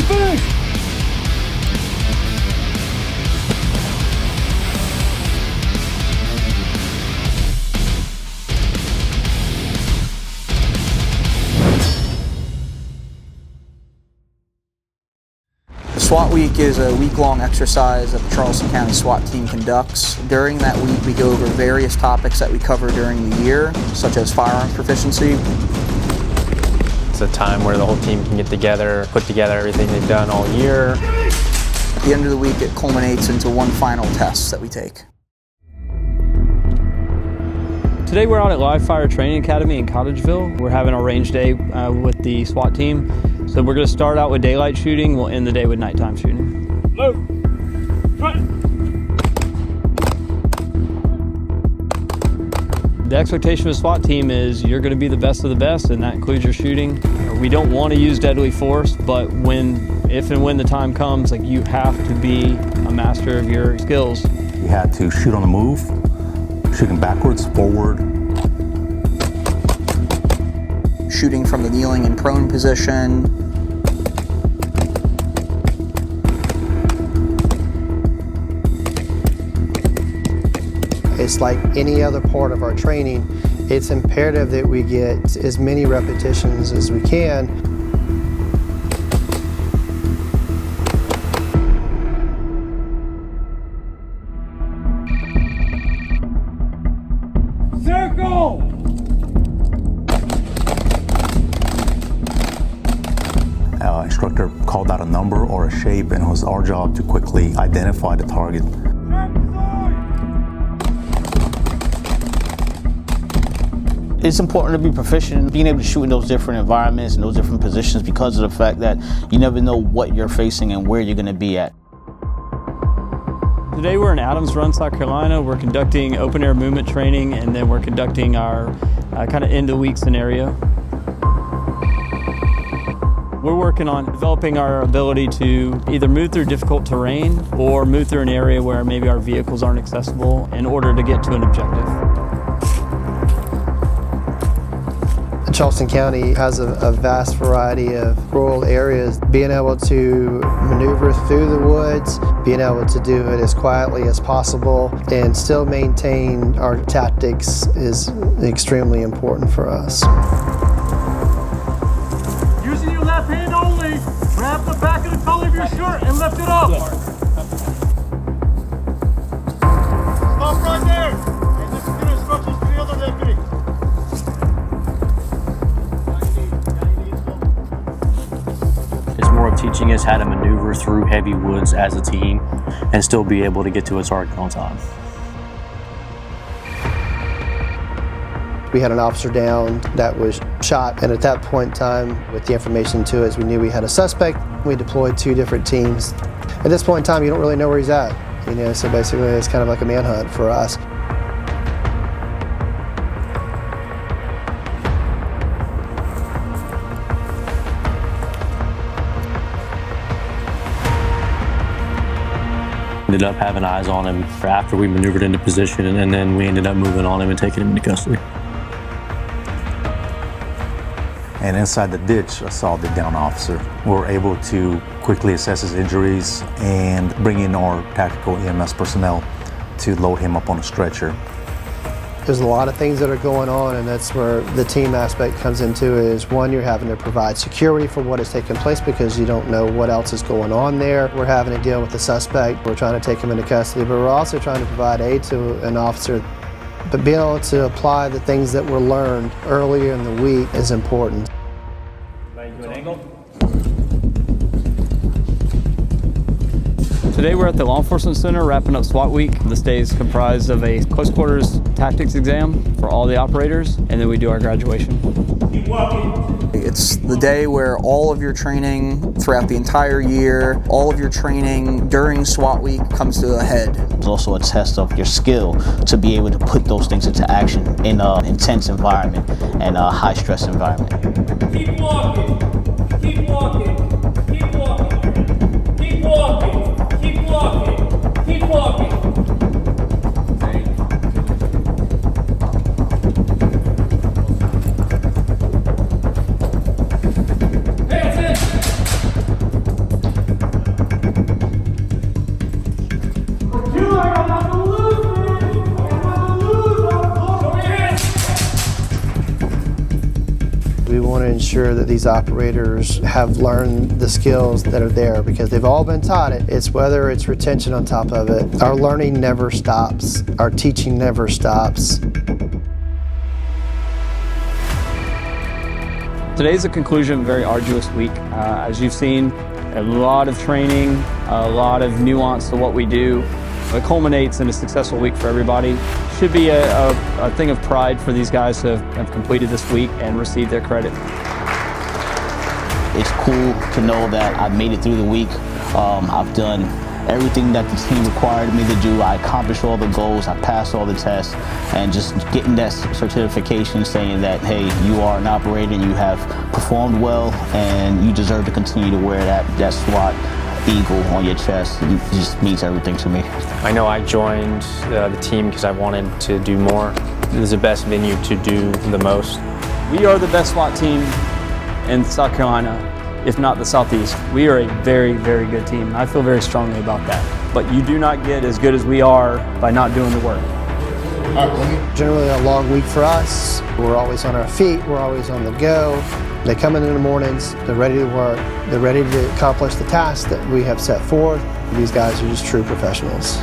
finish! SWAT Week is a week-long exercise that the Charleston County SWAT team conducts. During that week, we go over various topics that we cover during the year, such as firearm proficiency. It's a time where the whole team can get together, put together everything they've done all year. At the end of the week, it culminates into one final test that we take. Today we're out at Live Fire Training Academy in Cottageville. We're having a range day with the SWAT team. So we're going to start out with daylight shooting. We'll end the day with nighttime shooting. Move. The expectation of the SWAT team is you're going to be the best of the best, and that includes your shooting. We don't want to use deadly force, but if and when the time comes, like, you have to be a master of your skills. You had to shoot on the move, shooting backwards, forward. Shooting from the kneeling and prone position. It's like any other part of our training. It's imperative that we get as many repetitions as we can. Circle! Instructor called out a number or a shape, and it was our job to quickly identify the target. It's important to be proficient, being able to shoot in those different environments and those different positions, because of the fact that you never know what you're facing and where you're going to be at. Today we're in Adams Run, South Carolina. We're conducting open air movement training, and then we're conducting our kind of end of week scenario. We're working on developing our ability to either move through difficult terrain or move through an area where maybe our vehicles aren't accessible in order to get to an objective. Charleston County has a vast variety of rural areas. Being able to maneuver through the woods, being able to do it as quietly as possible, and still maintain our tactics is extremely important for us. Using your left hand only, grab the back of the collar of your shirt and lift it up. Stop right there and listen to the instructions to the other deputy. It's more of teaching us how to maneuver through heavy woods as a team and still be able to get to a target on time. We had an officer down that was shot, and at that point in time, with the information to us, we knew we had a suspect. We deployed 2 different teams. At this point in time, you don't really know where he's at, so basically it's kind of like a manhunt for us. Ended up having eyes on him after we maneuvered into position, and then we ended up moving on him and taking him into custody. And inside the ditch, I saw the down officer. We were able to quickly assess his injuries and bring in our tactical EMS personnel to load him up on a stretcher. There's a lot of things that are going on, and that's where the team aspect comes into is, one, you're having to provide security for what is taking place because you don't know what else is going on there. We're having to deal with the suspect. We're trying to take him into custody, but we're also trying to provide aid to an officer. But being able to apply the things that were learned earlier in the week is important. Today we're at the Law Enforcement Center wrapping up SWAT Week. This day is comprised of a close quarters tactics exam for all the operators, and then we do our graduation. Keep walking. It's the day where all of your training throughout the entire year, all of your training during SWAT Week comes to a head. It's also a test of your skill to be able to put those things into action in an intense environment and a high-stress environment. Keep walking. Keep walking. Keep walking. Keep walking. Keep walking. Keep walking. Pay attention. sure that these operators have learned the skills that are there, because they've all been taught it. It's whether it's retention on top of it. Our learning never stops. Our teaching never stops. Today's the conclusion of a very arduous week. As you've seen, a lot of training, a lot of nuance to what we do. It culminates in a successful week for everybody. Should be a thing of pride for these guys to have completed this week and received their credit. It's cool to know that I made it through the week. I've done everything that the team required me to do. I accomplished all the goals, I passed all the tests, and just getting that certification saying that, hey, you are an operator, you have performed well, and you deserve to continue to wear that SWAT eagle on your chest. It just means everything to me. I know I joined the team because I wanted to do more. It was the best venue to do the most. We are the best SWAT team in South Carolina, if not the Southeast. We are a very, very good team, and I feel very strongly about that. But you do not get as good as we are by not doing the work. Generally a long week for us. We're always on our feet, we're always on the go. They come in the mornings, they're ready to work, they're ready to accomplish the tasks that we have set forth. These guys are just true professionals.